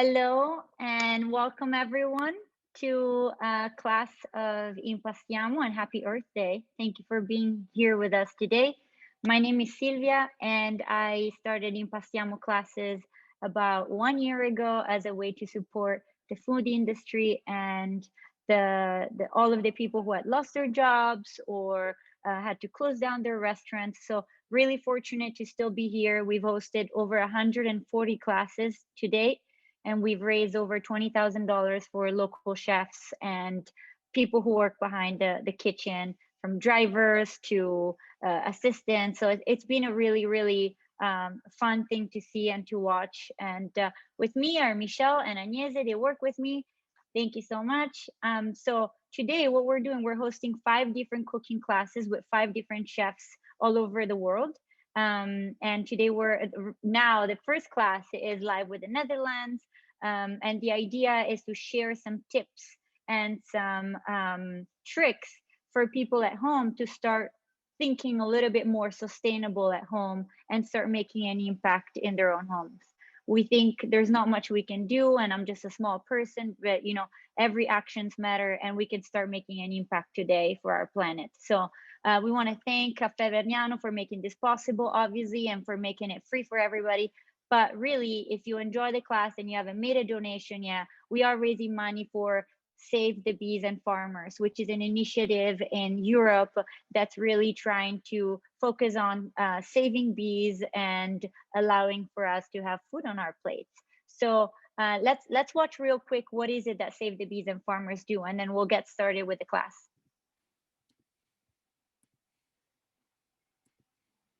Hello and welcome everyone to a class of Impastiamo and Happy Earth Day. Thank you for being here with us today. My name is Silvia and I started Impastiamo classes about 1 year ago as a way to support the food industry and all of the people who had lost their jobs or had to close down their restaurants. So really fortunate to still be here. We've hosted over 140 classes to date, and we've raised over $20,000 for local chefs and people who work behind the kitchen, from drivers to assistants. So it's been a really fun thing to see and to watch. And with me are Michelle and Agnese. They work with me. Thank you so much. So today what we're doing, we're hosting 5 different cooking classes with 5 different chefs all over the world. And today now the first class is live with the Netherlands. And the idea is to share some tips and some tricks for people at home to start thinking a little bit more sustainable at home and start making an impact in their own homes. We think there's not much we can do, and I'm just a small person, but every actions matter, and we can start making an impact today for our planet. So we want to thank Caffè Vergnano for making this possible, obviously, and for making it free for everybody. But really, if you enjoy the class and you haven't made a donation yet, we are raising money for Save the Bees and Farmers, which is an initiative in Europe that's really trying to focus on saving bees and allowing for us to have food on our plates. So let's watch real quick what is it that Save the Bees and Farmers do, and then we'll get started with the class.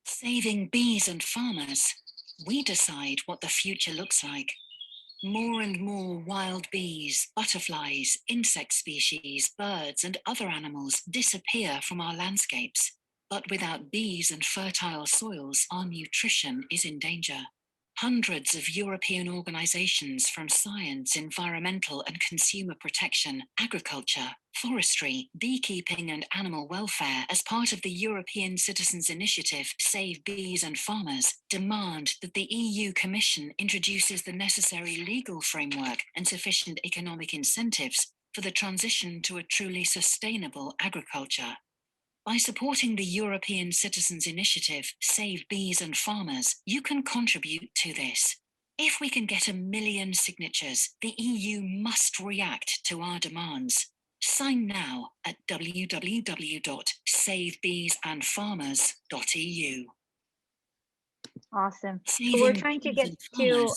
Saving bees and farmers. We decide what the future looks like. More and more wild bees, butterflies, insect species, birds, and other animals disappear from our landscapes. But without bees and fertile soils, our nutrition is in danger. Hundreds of European organizations from science, environmental and consumer protection, agriculture, forestry, beekeeping and animal welfare as part of the European Citizens' Initiative Save Bees and Farmers demand that the EU Commission introduces the necessary legal framework and sufficient economic incentives for the transition to a truly sustainable agriculture. By supporting the European Citizens' Initiative Save Bees and Farmers, you can contribute to this. If we can get 1 million signatures, the EU must react to our demands. Sign now at www.savebeesandfarmers.eu. Awesome. So we're trying to get to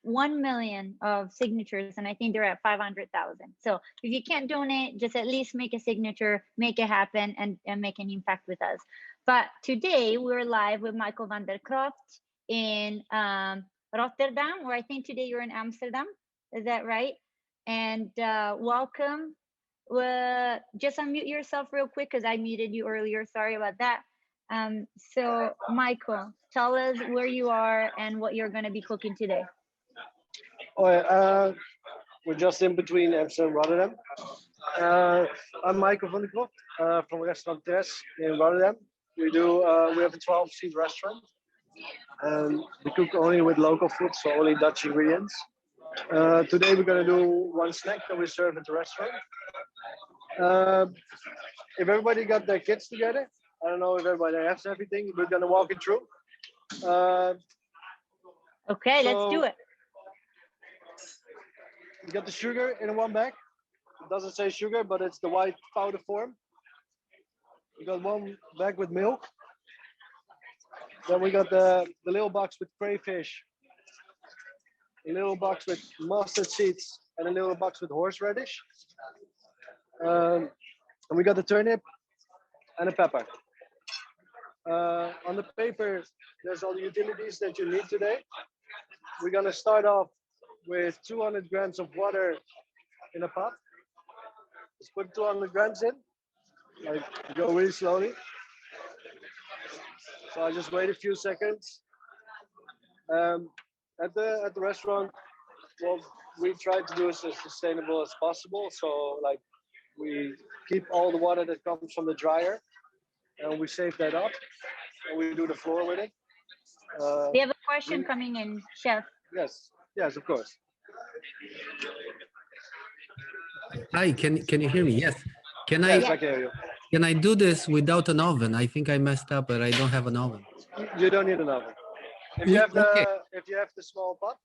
1 million of signatures, and I think they're at 500,000. So if you can't donate, just at least make a signature, make it happen, and make an impact with us. But today we're live with Michael van der KROFT in Rotterdam, or I think today you're in Amsterdam. Is that right? And welcome. Just unmute yourself real quick because I muted you earlier. Sorry about that. So Michael, tell us where you are and what you're going to be cooking today. We're just in between Amsterdam and Rotterdam. I'm Michael van der KROFT from Restaurant Tres in Rotterdam. We have a 12-seat restaurant, and we cook only with local food, so only Dutch ingredients. Today we're going to do one snack that we serve at the restaurant. If everybody got their kits together, I don't know if everybody has everything. We're going to walk it through. Okay, let's do it. We got the sugar in one bag. It doesn't say sugar, but it's the white powder form. We got one bag with milk. Then we got the little box with crayfish, a little box with mustard seeds, and a little box with horseradish. And we got the turnip and a pepper. On the paper, there's all the utilities that you need today. We're gonna start off with 200 grams of water in a pot. Just put 200 grams in, like go really slowly. So I just wait a few seconds. At the restaurant, what we try to do is as sustainable as possible. So like we keep all the water that comes from the dryer, and we save that up, and we do the floor with it. We have a question coming in, Chef. Yes, of course. Hi, can you hear me? Yes. Can Yes, I I can hear you. can I do this without an oven? I think I messed up, but I don't have an oven. You don't need an oven. If you have Okay. the small pot,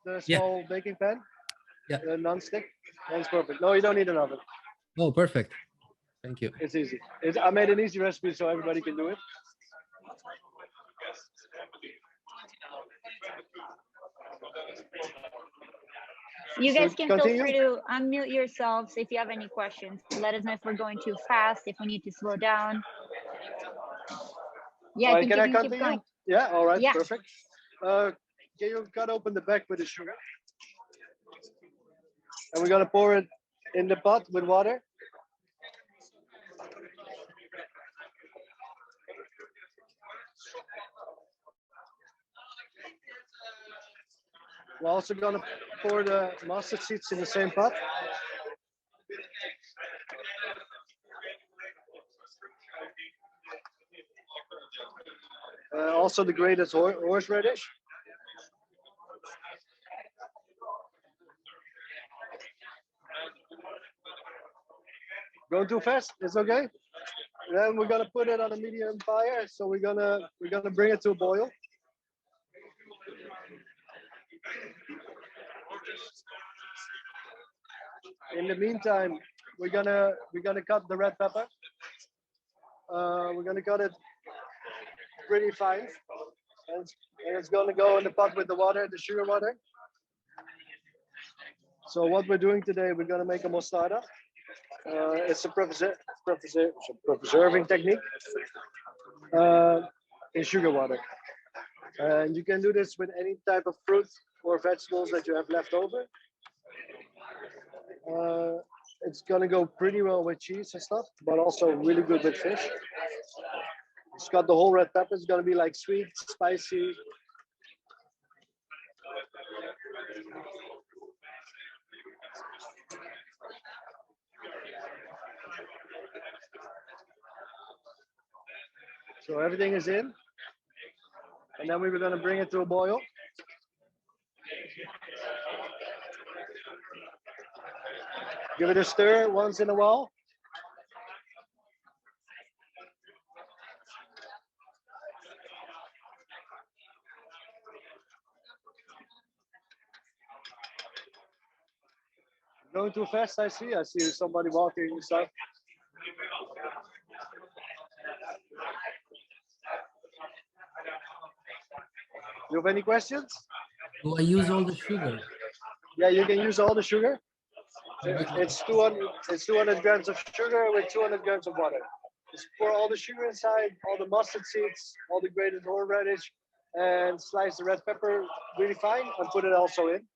the Yeah. small baking pan, Yeah. the non-stick, that's perfect. No, you don't need an oven. Oh, perfect. Thank you. It's easy. I made an easy recipe so everybody can do it. You So guys can continue. feel free to unmute yourselves if you have any questions. Let us know if we're going too fast, if we need to slow down. Yeah, All I right, think can you I can keep continue? going. Yeah, all right, Yeah. perfect. Can you cut open the back with the sugar? And we're gonna pour it in the pot with water. We're also gonna pour the mustard seeds in the same pot. Also the grated horseradish. Going too fast? It's okay. Then we're gonna put it on a medium fire. So we're gonna bring it to a boil. In the meantime, we're gonna cut the red pepper. We're gonna cut it pretty fine, and it's gonna go in the pot with the water, the sugar water. So what we're doing today, we're gonna make a mostarda. It's a preserving technique in sugar water. And you can do this with any type of fruit or vegetables that you have left over. It's gonna go pretty well with cheese and stuff, but also really good with fish. It's got the whole red pepper. It's gonna be like sweet, spicy. So everything is in, and then we were gonna bring it to a boil. Give it a stir once in a while. Going too fast, I see. I see somebody walking inside. You have any questions? Do I use all the sugar? Yeah, you can use all the sugar. It's 200 grams of sugar with 200 grams of water. Just pour all the sugar inside, all the mustard seeds, all the grated horseradish, and slice the red pepper really fine and put it also in.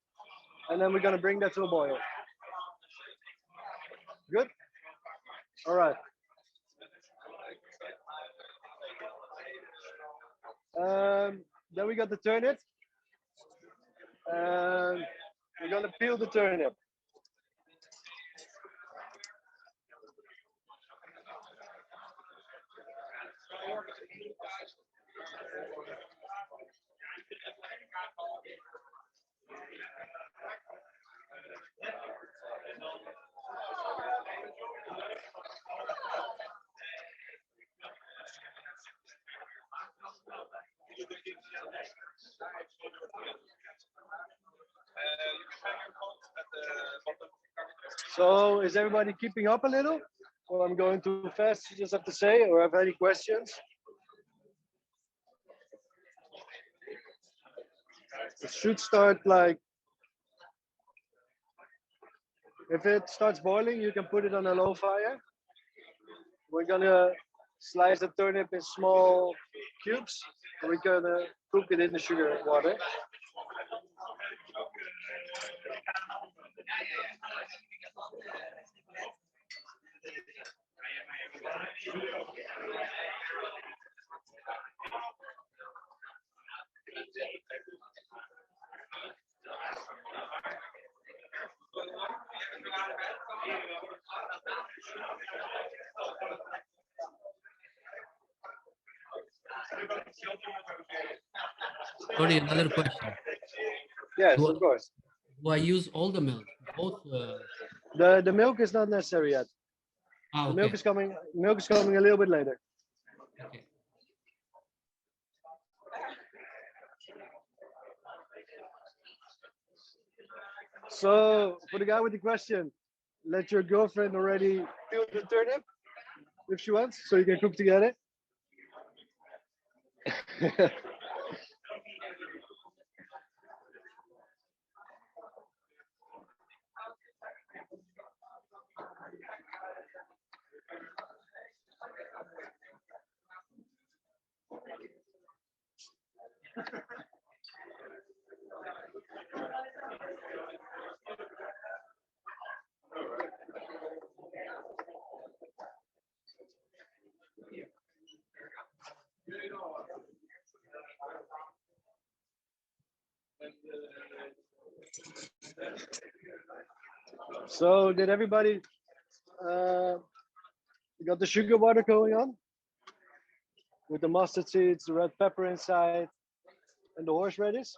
And then we're gonna bring that to a boil. Good? All right. Then we got the turnip. We're gonna peel the turnip. So is everybody keeping up a little? Or I'm going too fast, you just have to say, or have any questions? It should start like, if it starts boiling, you can put it on a low fire. We're gonna slice the turnip in small cubes. And we're gonna cook it in the sugar water. Sorry, another question. Yes, Do, of course. Do I use all the milk? Both. The milk is not necessary yet. The Okay. milk is coming. Milk is coming a little bit later. Okay. So for the guy with the question, let your girlfriend already peel the turnip if she wants, so you can cook together. So did everybody got the sugar water going on with the mustard seeds, the red pepper inside, and the horseradish?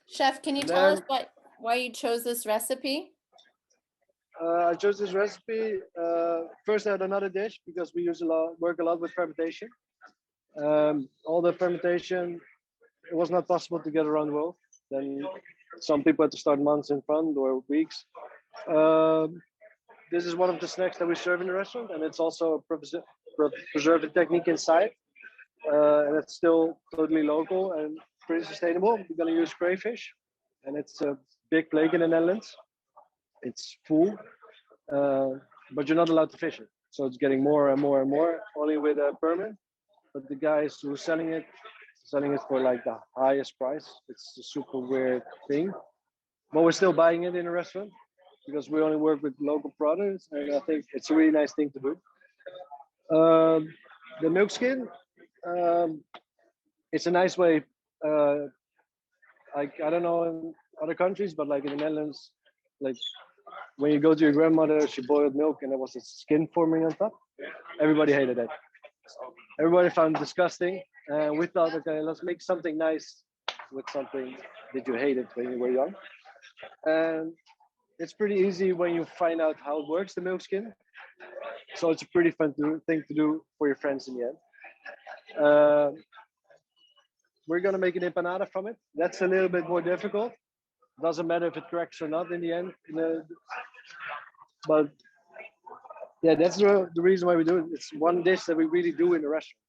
Chef, can you And tell us then- why you chose this recipe? I chose this recipe. First, I had another dish because we work a lot with fermentation. All the fermentation, it was not possible to get around well. Then some people had to start months in front or weeks. This is one of the snacks that we serve in the restaurant, and it's also a preserving technique inside. And it's still totally local and pretty sustainable. We're gonna use crayfish, and it's a big plague in the Netherlands. It's full, but you're not allowed to fish it. So it's getting more and more and more, only with a permit. But the guys who are selling it for like the highest price. It's a super weird thing. But we're still buying it in a restaurant because we only work with local products, and I think it's a really nice thing to do. The Milkskin, it's a nice way. Like I don't know in other countries, but like in the Netherlands, like when you go to your grandmother, she boiled milk and there was a skin forming on top. Everybody hated it. Everybody found it disgusting. We thought, okay, let's make something nice with something that you hated when you were young. And it's pretty easy when you find out how it works, the milk skin. So it's a pretty fun thing to do for your friends in the end. We're gonna make an empanada from it. That's a little bit more difficult. Doesn't matter if it cracks or not in the end. But yeah, that's the reason why we do it. It's one dish that we really do in the restaurant.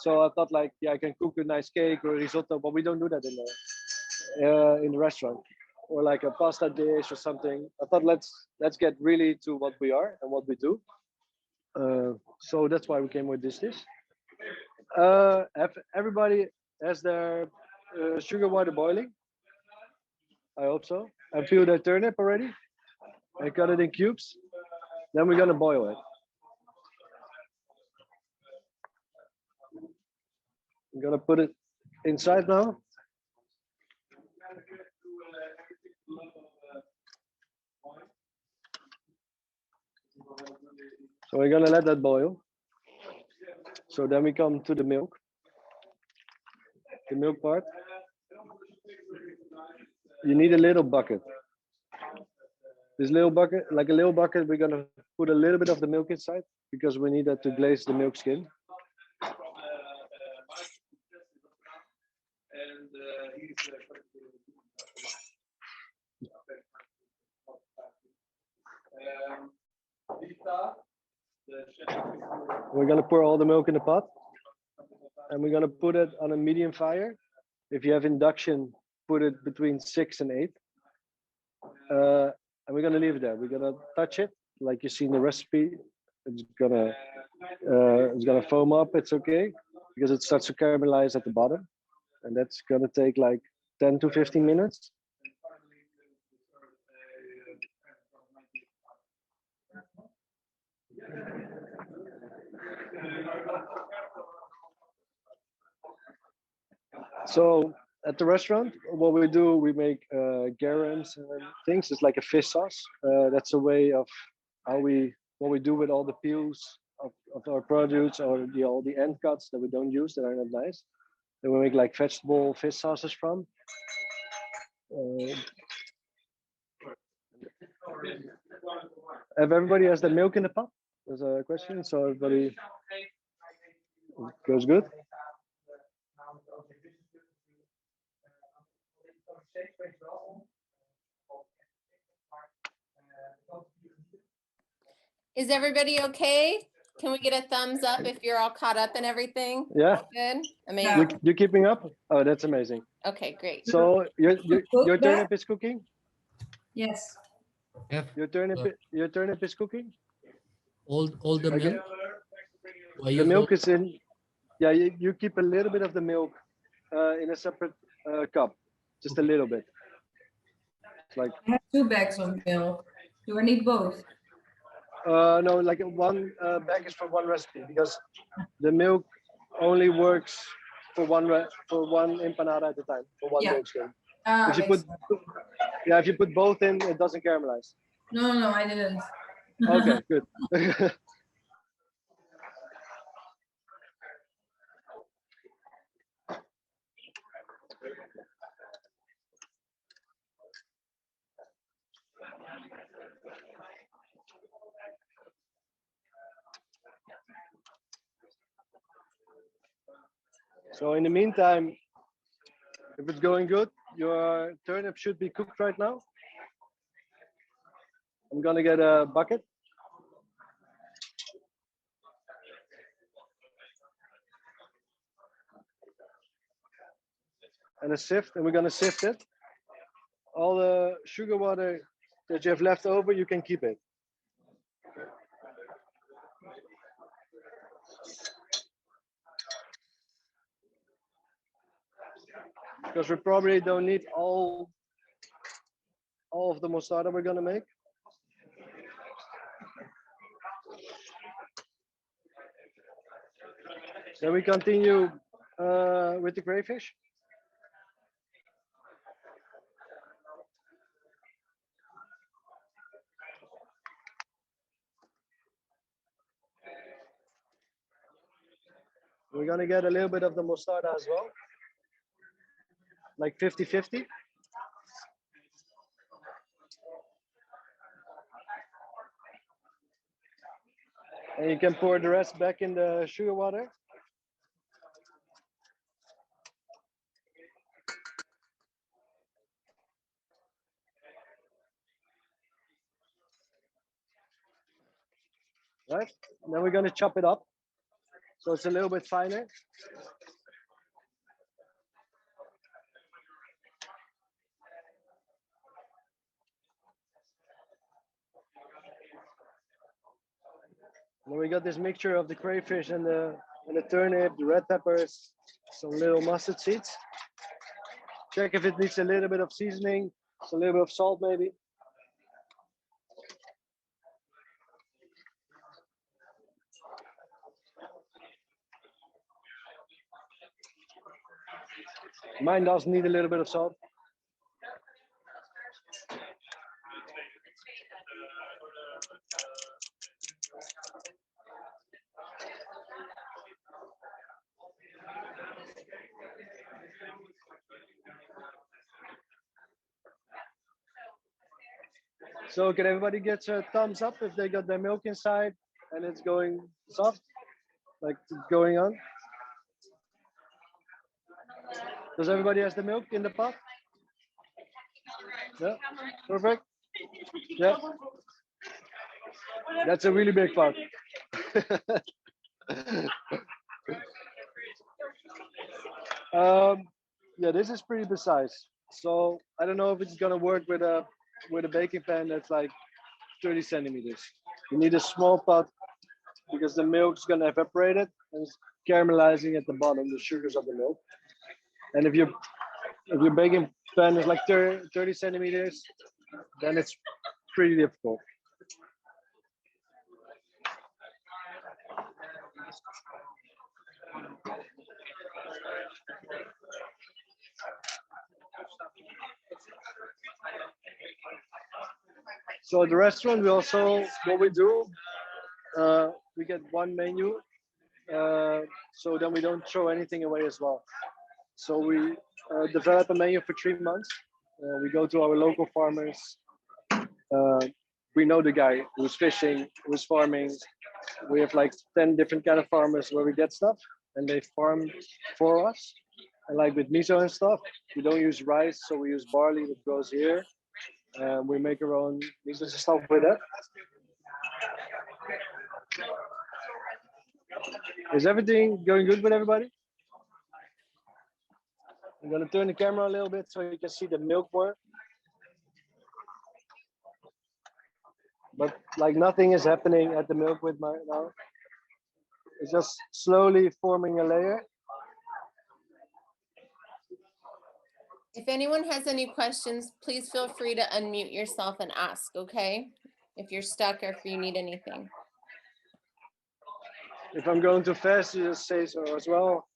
So I thought like, yeah, I can cook a nice cake or risotto, but we don't do that in the restaurant, or like a pasta dish or something. I thought let's get really to what we are and what we do. So that's why we came with this dish. Everybody has their sugar water boiling. I hope so. I peeled their turnip already. I cut it in cubes. Then we're gonna boil it. I'm gonna put it inside now. So we're gonna let that boil. So then we come to the milk part. You need a little bucket. This little bucket, like a little bucket, we're gonna put a little bit of the milk inside because we need that to glaze the milk skin. We're gonna pour all the milk in the pot, and we're gonna put it on a medium fire. If you have induction, put it between 6 and 8. And we're gonna leave it there. We're gonna touch it like you see in the recipe. It's gonna foam up. It's okay because it starts to caramelize at the bottom, and that's gonna take like 10 to 15 minutes. So at the restaurant, what we do, we make garums and things. It's like a fish sauce. That's a way of what we do with all the peels of our produce, or all the end cuts that we don't use that are not nice. That we make like vegetable fish sauces from. If everybody has the milk in the pot, there's a question. So everybody goes good. Is everybody okay? Can we get a thumbs up if you're all caught up and everything? Yeah. Good. Amazing. You're keeping up? Oh, that's amazing. Okay, great. So your turnip is cooking? Yes. Yeah. Your turnip is cooking? All the Okay. milk. The milk is in. Yeah, you keep a little bit of the milk in a separate cup, just a little bit. It's like I have 2 bags of milk. Do I need both? no, like one bag is for one recipe, because the milk only works for one empanada at a time, for one milkskin. If you put if you put both in, it doesn't caramelize. No, I didn't. Okay, good. So in the meantime, if it's going good, your turnip should be cooked right now. I'm gonna get a bucket. And a sift, and we're gonna sift it. All the sugar water that you have left over, you can keep it. Because we probably don't need all of the mostarda we're gonna make. Then we continue with the crayfish. We're gonna get a little bit of the mostarda as well, like 50-50. And you can pour the rest back in the sugar water. Right? And then we're gonna chop it up, so it's a little bit finer. And then we got this mixture of the crayfish and the turnip, the red peppers, some little mustard seeds. Check if it needs a little bit of seasoning, a little bit of salt maybe. Mine does need a little bit of salt. So can everybody get a thumbs up if they got their milk inside and it's going soft, like it's going on? Does everybody has the milk in the pot? Yeah, perfect. Yeah, that's a really big pot. Yeah, this is pretty precise. So I don't know if it's gonna work with a baking pan that's like 30 centimeters. You need a small pot because the milk's gonna evaporate it and it's caramelizing at the bottom, the sugars of the milk. And if your baking pan is like 30 centimeters, then it's pretty difficult. So at the restaurant, we also, what we do, we get one menu, so then we don't throw anything away as well. So we develop a menu for 3 months. We go to our local farmers. We know the guy who's fishing, who's farming. We have like 10 different kind of farmers where we get stuff and they farm for us. And like with miso and stuff, we don't use rice, so we use barley that grows here. We make our own miso and stuff with that. Is everything going good with everybody? I'm gonna turn the camera a little bit so you can see the milk more. But like nothing is happening at the milk with my now. It's just slowly forming a layer. If anyone has any questions, please feel free to unmute yourself and ask, okay? If you're stuck or if you need anything. If I'm going too fast, you just say so as well.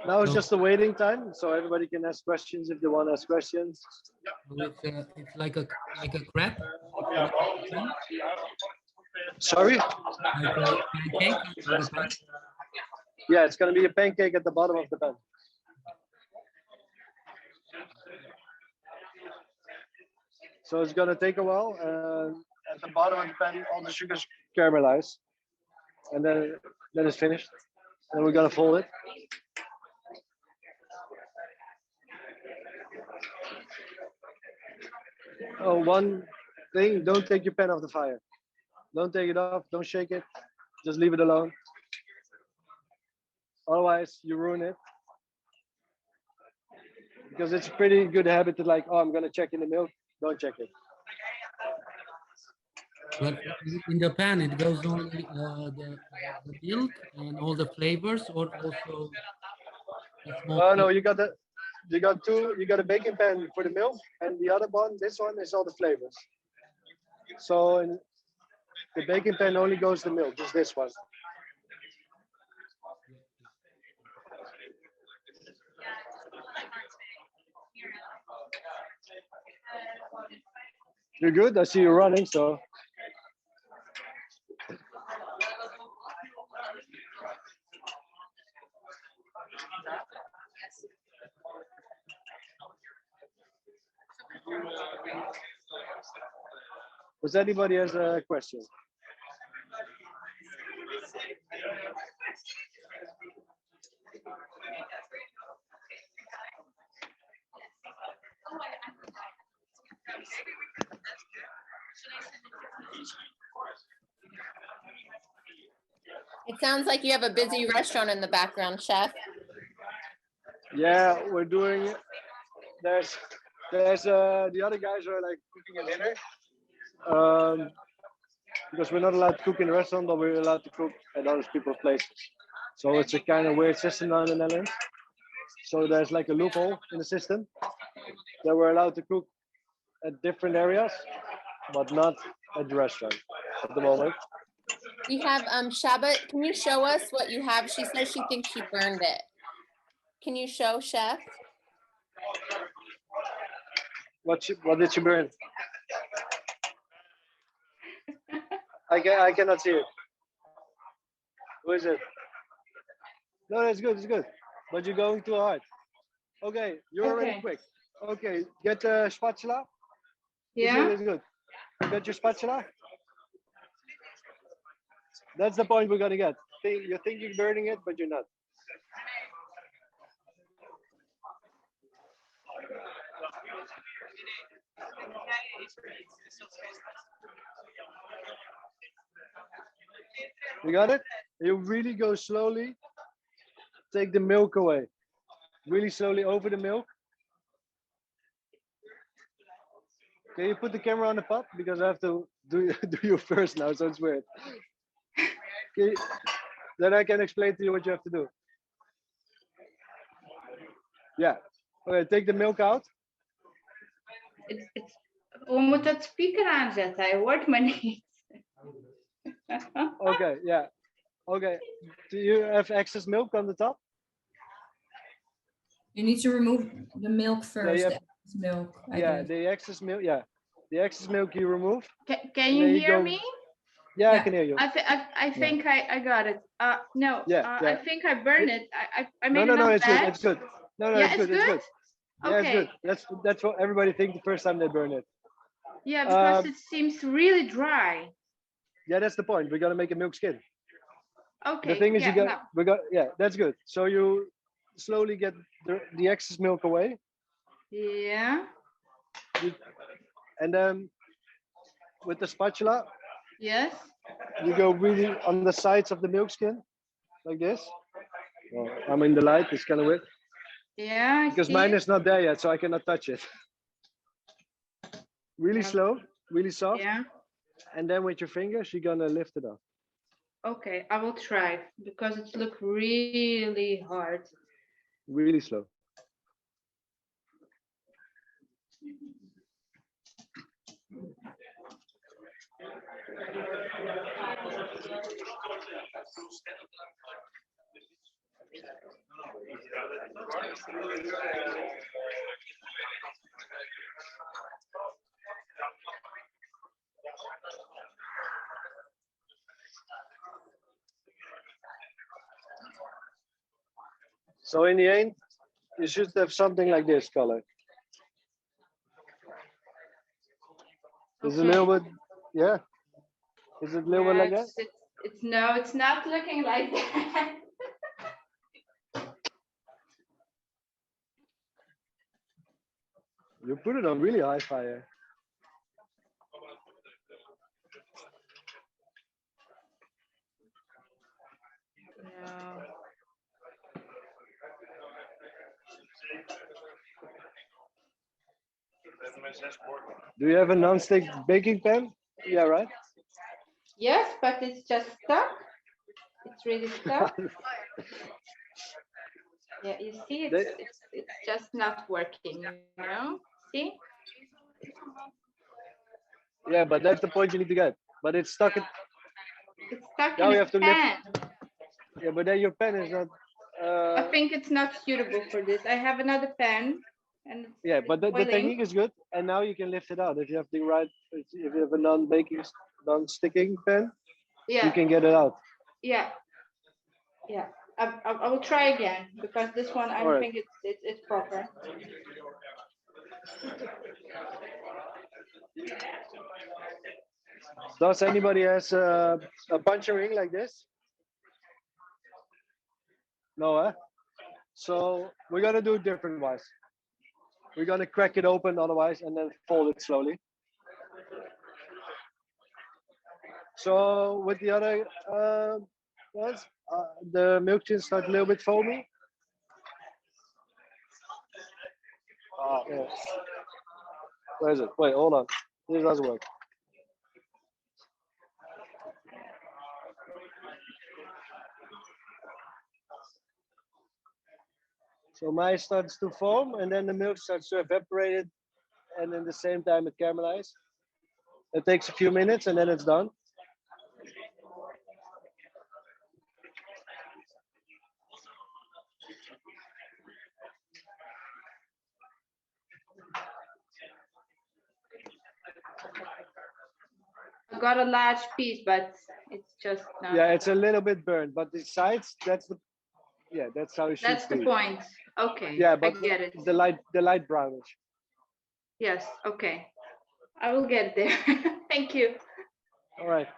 Now it's just a waiting time, so everybody can ask questions if they want to ask questions. It's like a crab. Sorry? Like a pancake. Like a pan. Yeah, it's going to be a pancake at the bottom of the pan. So it's going to take a while. At the bottom of the pan, all the sugars caramelize. And then it's finished. And we're going to fold it. Oh, one thing, don't take your pan off the fire. Don't take it off, don't shake it. Just leave it alone. Otherwise, you ruin it. Because it's a pretty good habit to like, oh, I'm going to check in the milk. Don't check it. But in the pan, it goes only the milk and all the flavors, or also a small. Oh no, you got a baking pan for the milk, and the other one, this one is all the flavors. So in the baking pan only goes the milk, just this one. You're good. I see you running, so. Does anybody has a question? It sounds like you have a busy restaurant in the background, chef. Yeah, we're doing. There's the other guys are like cooking a dinner. Because we're not allowed to cook in the restaurant, but we're allowed to cook at other people's places. So it's a kind of weird system down in the Netherlands. So there's like a loophole in the system that we're allowed to cook at different areas, but not at the restaurant at the moment. We have Shabat. Can you show us what you have? She says she thinks she burned it. Can you show, chef? What did you burn? I cannot see it. Who is it? No, it's good, it's good. But you're going too hard. Okay, you're already quick. Okay, get a spatula. Yeah. It's good. Get your spatula. That's the point we're gonna get. You think you're burning it, but you're not. You got it? You really go slowly. Take the milk away. Really slowly over the milk. Can you put the camera on the pot? Because I have to do you first now, so it's weird. Okay. Then I can explain to you what you have to do. Yeah. Okay, take the milk out. We moeten het speaker aanzetten, hij hoort me niet. Okay, yeah. Okay. Do you have excess milk on the top? You need to remove the milk first. you have- The excess milk. I Yeah, guess. the excess milk. Yeah, the excess milk you remove. Can And you then hear go- me? Yeah, I Yeah. can hear you. I think I got it. No, Yeah, I yeah. think I burned it. I No, made no, no, enough it's good. batch. It's good. No, no, Yeah, it's good. It's good. Yeah, it's Okay. good. That's what everybody thinks the first time they burn it. Yeah, because Um, it seems really dry. Yeah, that's the point. We're gonna make a milk skin. Okay. The thing is, yeah, no. yeah, that's good. So you slowly get the excess milk away, Yeah. and then with the spatula, Yes. you go really on the sides of the milk skin, like this. Oh, I'm in the light. It's kind of weird Yeah. I because see mine it. is not there yet, so I cannot touch it. Really Yeah. slow, really soft, Yeah. and then with your fingers, you're gonna lift it up. Okay, I will try because it looks really hard. Really slow. So in the end, you should have something like this color. Is it a little bit, yeah? Is it a little bit like that? It's no, it's not looking like that. You put it on really high fire. No. Do you have a non-stick baking pan? Yeah, right? Yes, but it's just stuck. It's really stuck. Yeah, you see, it's just not working, you know? See? Yeah, but that's the point you need to get. But it's stuck. It's stuck Now in you a have to lift. pan. Yeah, but then your pen is not. I think it's not suitable for this. I have another pen, and Yeah, but the boiling. technique is good, and now you can lift it out. If you have the right, if you have a non-sticking pen, Yeah. you can get it out. Yeah. Yeah. I will try again because this one I Alright. think it's proper. Does anybody has a puncher ring like this? No, huh? So we're gonna do it different wise. We're gonna crack it open otherwise and then fold it slowly. So with the other ones, the milk tin starts a little bit foamy. Yeah. Where is it? Wait, hold on. This doesn't work. So mine starts to foam and then the milk starts to evaporate it, and in the same time it caramelizes. It takes a few minutes and then it's done. I got a large piece, but it's just not. Yeah, it's a little bit burned, but the sides, that's how it should That's the be. point. Okay. Yeah, but I get it. the light brownish. Yes. Okay. I will get there. Thank you. All right.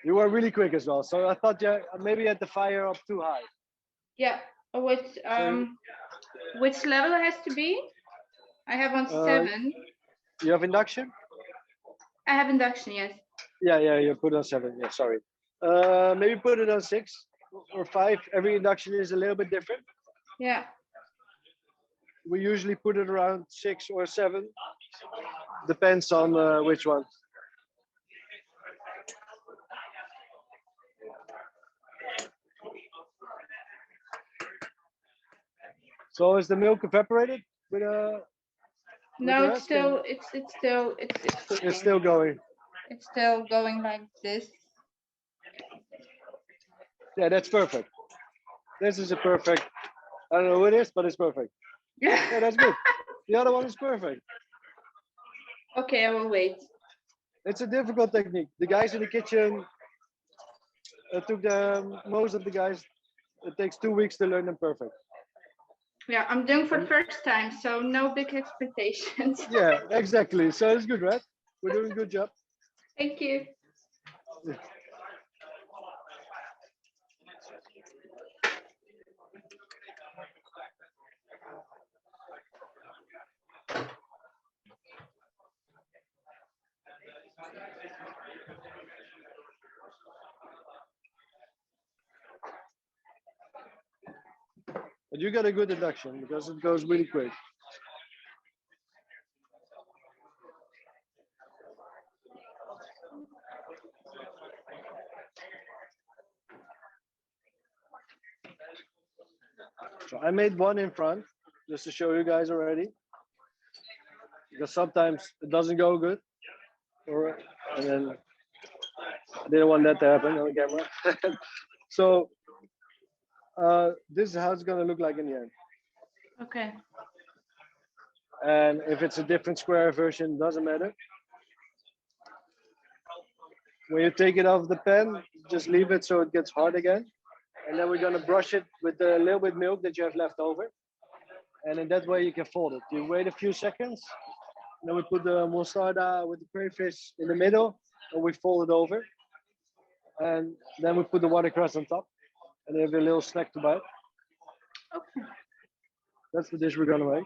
You were really quick as well, so I thought you maybe you had the fire up too high. Yeah. Which level it has to be? I have on 7. You have induction? I have induction. Yes. Yeah, you put it on 7. Yeah, sorry. Maybe put it on 6 or 5. Every induction is a little bit different. Yeah. We usually put it around 6 or 7. Depends on which one. So is the milk evaporated with a? No, it's still cooking. It's still going. It's still going like this. Yeah, that's perfect. This is a perfect. I don't know who it is, but it's perfect. Yeah, that's good. The other one is perfect. Okay, I will wait. It's a difficult technique. The guys in the kitchen took the most of the guys. It takes 2 weeks to learn them perfect. Yeah, I'm doing for the first time, so no big expectations. Yeah, exactly. So it's good, right? We're doing a good job. Thank you. But you got a good induction because it goes really quick. So I made one in front just to show you guys already. Because sometimes it doesn't go good. And then I didn't want that to happen on camera. So this is how it's gonna look like in the end. Okay. And if it's a different square version, doesn't matter. When you take it off the pan, just leave it so it gets hard again. And then we're gonna brush it with a little bit of milk that you have left over. And in that way you can fold it. You wait a few seconds, then we put the mostarda with the crayfish in the middle, and we fold it over. And then we put the watercress on top, and you have a little snack to bite. Okay. That's the dish we're gonna make.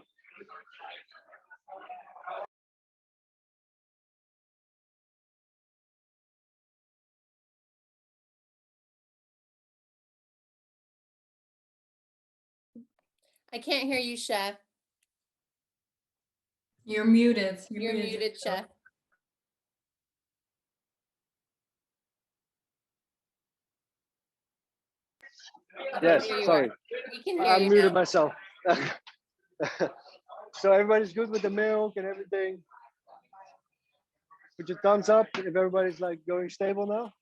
I can't hear you, Chef. You're muted. You're muted, Chef. Okay, Yes, there you sorry. are. We can hear I you muted now. myself. So everybody's good with the milk and everything. Put your thumbs up if everybody's like going stable now.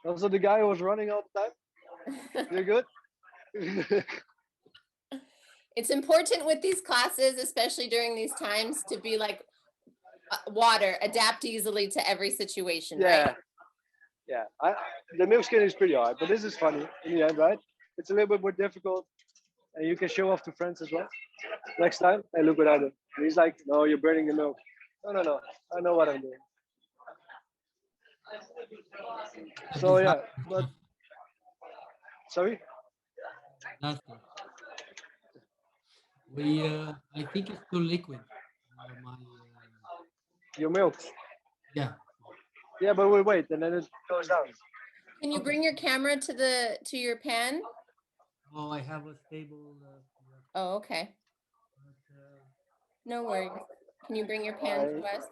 Also, the guy who was running all the time. You're good. It's important with these classes, especially during these times, to be like water, adapt easily to every situation, Yeah, right? yeah. The Milkskin is pretty hard, but this is funny in the end, right? It's a little bit more difficult, and you can show off to friends as well. Next time, hey, look what I do. And he's like, no, you're burning the milk. No. I know what I'm doing. So yeah, but sorry. Nothing. We, I think it's too liquid. Your milk. Yeah. Yeah, but we wait, and then it goes down. Can you bring your camera to your pan? Oh, I have a stable. Oh, okay. No worries. Can you bring your pan to us?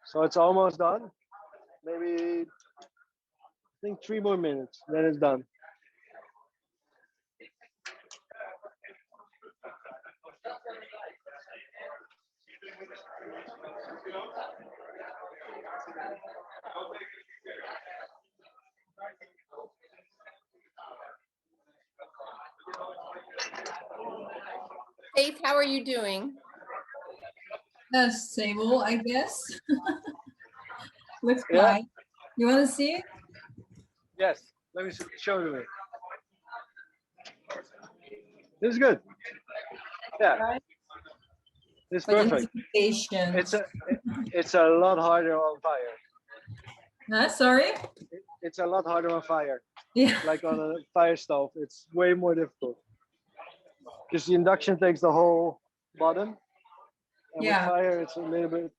So it's almost done. Maybe I think 3 more minutes, then it's done. Faith, how are you doing? That's stable, I guess. Looks Yeah. fine. You want to see it? Yes, let me show you. This is good. Yeah, Right. it's But you need perfect. to be patient. It's a lot harder on fire. Sorry? It's a lot harder on fire. Yeah. Like on a fire stove, it's way more difficult. Because the induction takes the whole bottom. And Yeah. with fire, it's a little bit.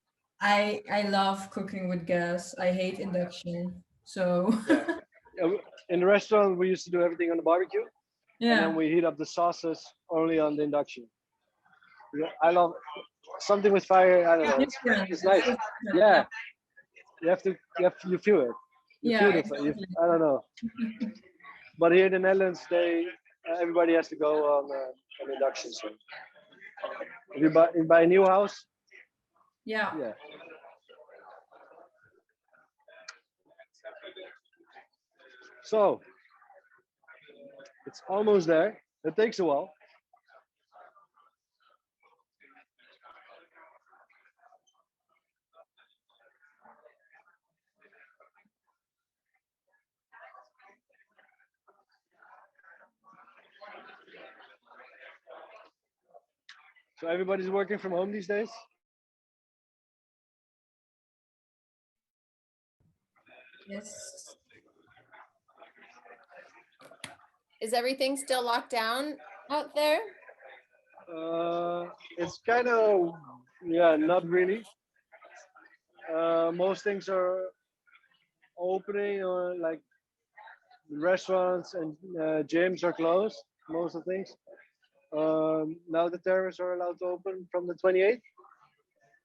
I love cooking with gas. I hate induction. So Yeah. In the restaurant, we used to do everything on the barbecue. And yeah. then we heat up the sauces only on the induction. Yeah, I love something with fire. I don't know. It's nice. Yeah. You feel it. You Yeah, feel it. exactly. I don't know. but here in the Netherlands, everybody has to go on induction. So if you buy a new house, Yeah. yeah. So it's almost there. It takes a while. So everybody's working from home these days? Yes. Is everything still locked down out there? It's kind of, yeah, not really. Most things are opening, or like restaurants and gyms are closed, most of the things. Now the terraces are allowed to open from the 28th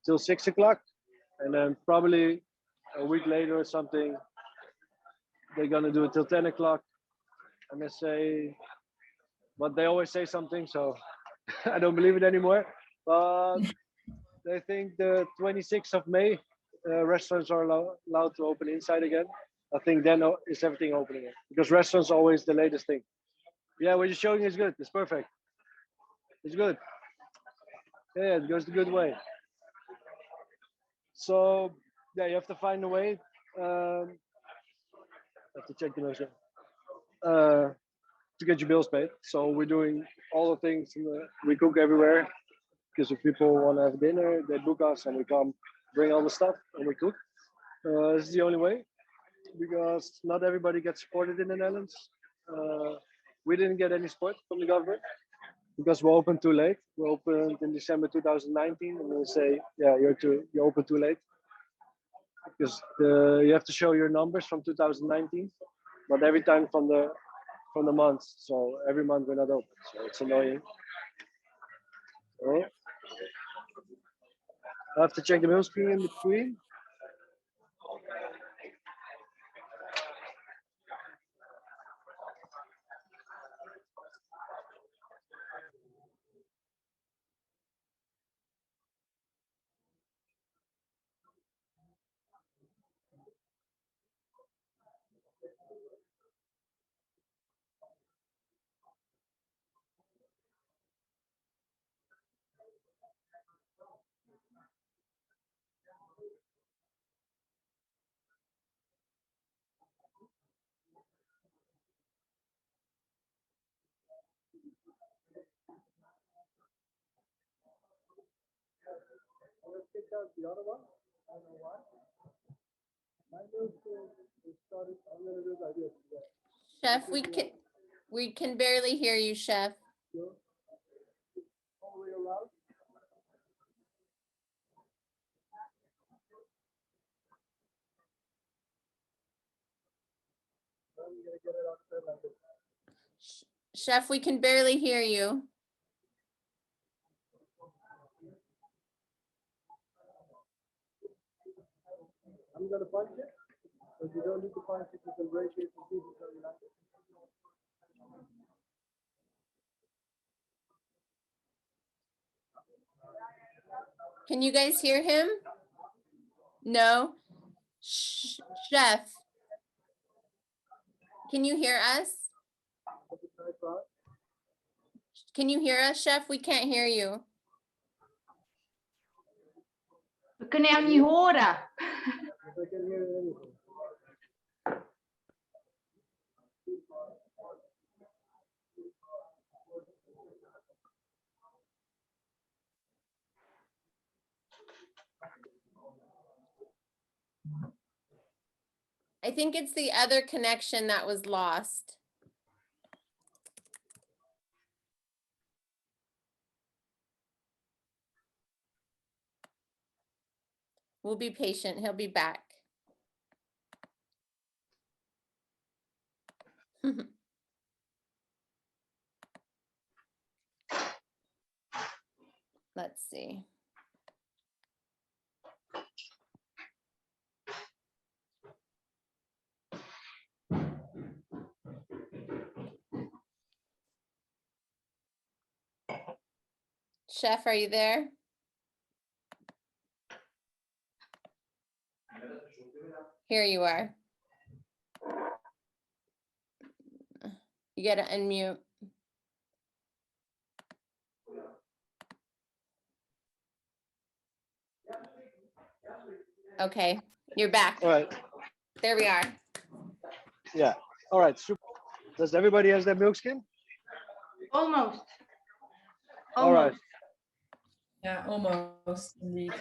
till 6 o'clock. And then probably a week later or something, they're gonna do it till 10 o'clock. And they say, but they always say something, so I don't believe it anymore. But I think the 26th of May, restaurants are allowed to open inside again. I think then is everything opening again, because restaurants are always the latest thing. Yeah, what you're showing is good. It's perfect. It's good. Yeah, it goes the good way. So yeah, you have to find a way. I have to check the notes. To get your bills paid. So we're doing all the things. We cook everywhere, because if people want to have dinner, they book us and we come bring all the stuff and we cook. This is the only way, because not everybody gets supported in the Netherlands. We didn't get any support from the government because we opened too late. We opened in December 2019, and they say, yeah, you opened too late, because you have to show your numbers from 2019, but every time from the months. So every month we're not open. So it's annoying. Oh. I have to check the Milkskin in between. The other one, I don't know why. My Milkskin started. I'm gonna do like this. Chef, we can barely hear you, Chef. All the way around. I'm gonna get it out like this. Chef, we can barely hear you. I'm gonna punch it. If you don't need to punch it, you can break it and keep it how you like it. Can you guys hear him? No? Chef, can you hear us? Can you hear us, Chef? We can't hear you. We kunnen jou niet horen. I can hear anything. I think it's the other connection that was lost. We'll be patient. He'll be back. Let's see. Chef, are you there? Here you are. You gotta unmute. Okay, you're back. All right. There we are. Yeah. All right. Super. Does everybody has their milkskin? Almost. All right. Almost. Yeah, almost indeed.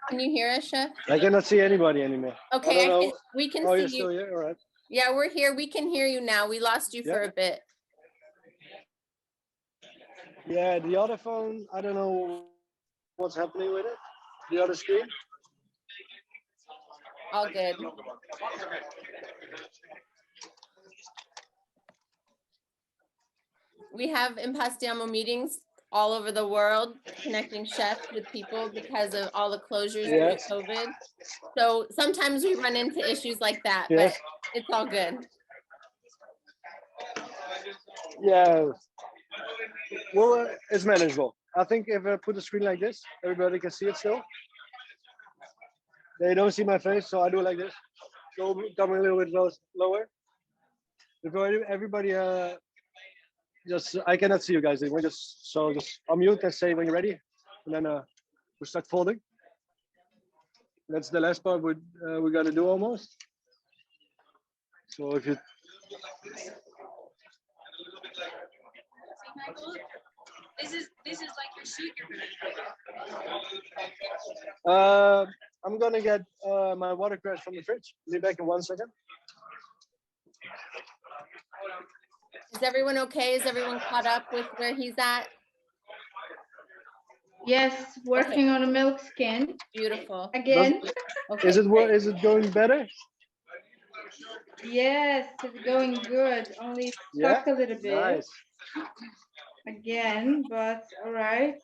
Can you hear us, Chef? I cannot see anybody anymore. Okay, don't know. we can Oh, see you're you. still here. All right. Yeah, we're here. We can hear you now. We lost you for a bit. Yeah, the other phone, I don't know what's happening with it. The other screen. All good. We have Impastiamo meetings all over the world, connecting chefs with people because of all the closures due to COVID. So sometimes we run into issues like that, but it's all good. Yeah. Well, it's manageable. I think if I put a screen like this, everybody can see it still. They don't see my face, so I do like this. So coming a little bit lower. Before everybody, just I cannot see you guys anymore. Just unmute and say when you're ready, and then we start folding. That's the last part we're gonna do almost. So if you. This is like your sugar. I'm gonna get my watercress from the fridge. Be back in 1 second. Is everyone okay? Is everyone caught up with where he's at? Yes, working on a milkskin. Beautiful. Again. Okay, is it going better? Yes, it's going good. Only stuck a little bit. Nice. Again, but all right.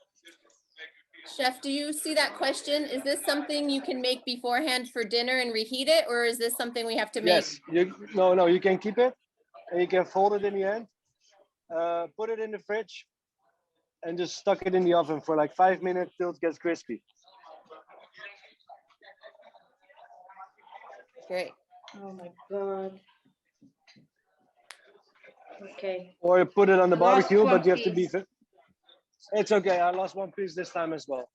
Chef, do you see that question? Is this something you can make beforehand for dinner and reheat it, or is this something we have to make? Yes. No, you can keep it, and you can fold it in the end. Put it in the fridge, and just stuck it in the oven for like 5 minutes till it gets crispy. Great. Oh my God. Okay. Or you put it on the barbecue, but you have to piece. beef it. It's okay. I lost one piece this time as well.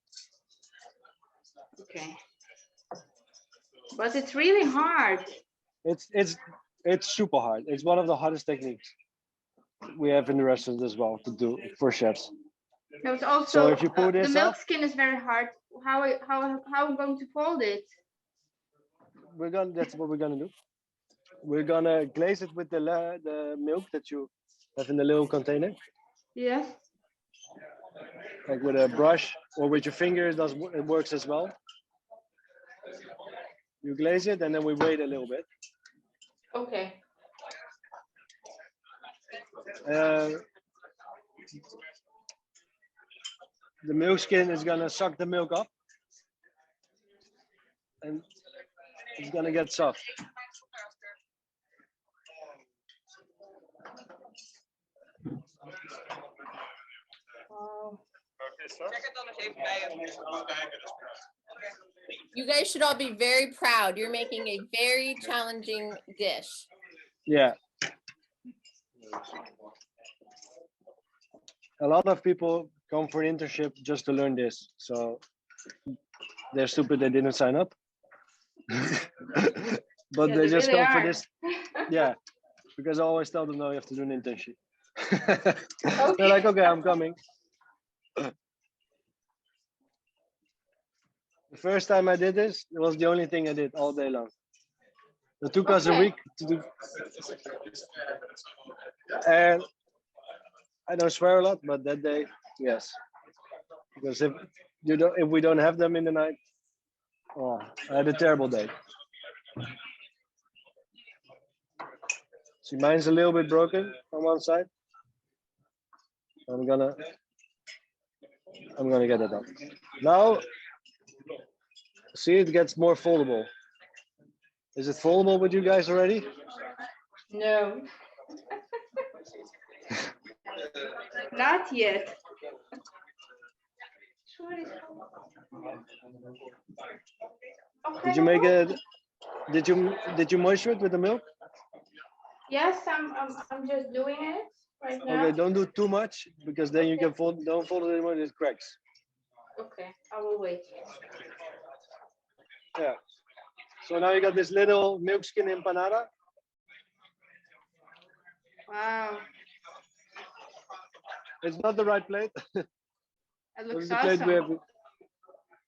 Okay. But it's really hard. It's super hard. It's one of the hardest techniques we have in the restaurant as well to do for chefs. There's also So if you pull the this milkskin is very hard. How I'm going to fold it? That's what we're gonna do. We're gonna glaze it with the milk that you have in the little container. Yes. Like with a brush or with your finger, it works as well. You glaze it and then we wait a little bit. Okay. The milkskin is gonna suck the milk up, and it's gonna get soft. Wow. You guys should all be very proud. You're making a very challenging dish. Yeah. A lot of people come for an internship just to learn this. So they're stupid, they didn't sign up. But Yeah, they they just really come for are. this. Yeah, because I always tell them, no, you have to do an internship. Okay. They're like, okay, I'm coming. The first time I did this, it was the only thing I did all day long. It took us a Okay. week to do. And I don't swear a lot, but that day, yes. Because if we don't have them in the night, oh, I had a terrible day. See, mine's a little bit broken on one side. I'm gonna get it up. Now, see, it gets more foldable. Is it foldable with you guys already? No. Not yet. Okay. Did you make it? Did you moisture it with the milk? Yes, I'm just doing it right now. Okay, don't do too much because then you can don't fold it anymore, it cracks. Okay, I will wait. Yeah. So now you got this little milkskin empanada. Wow, It's not the right plate. it This looks is the plate awesome. we have.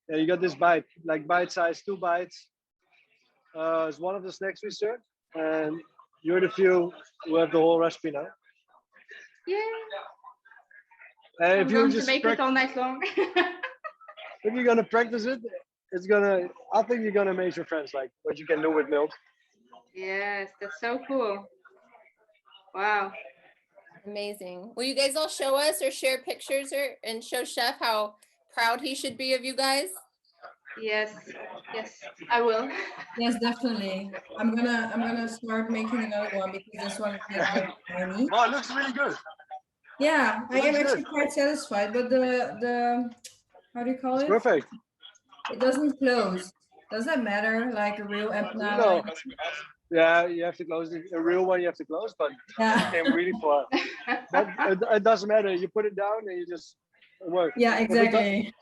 Yeah, you got this bite, like bite size, 2 bites. It's one of the snacks we serve, and you're the few who have the whole recipe now. Yeah. And I'm if you going to just make it all night long. if you're gonna practice it, I think you're gonna amaze your friends, like what you can do with milk. Yes, that's so cool. Wow. Amazing. Will you guys all show us or share pictures and show Chef how proud he should be of you guys? Yes, yes, I will. Yes, definitely. I'm gonna start making another one because this one is like very tiny. Oh, it looks really good. Yeah, I am looks actually good. quite satisfied, but the how do you call It's it? perfect. It doesn't close. Does that matter? Like a real empanada? No. Yeah, you have to close a real one. You have to close, but Yeah. it came really far. But it doesn't matter. You put it down and you just work. Yeah, exactly.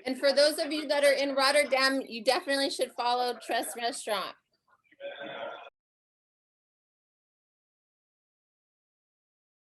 And for those of you that are in Rotterdam, you definitely should follow Tress Restaurant.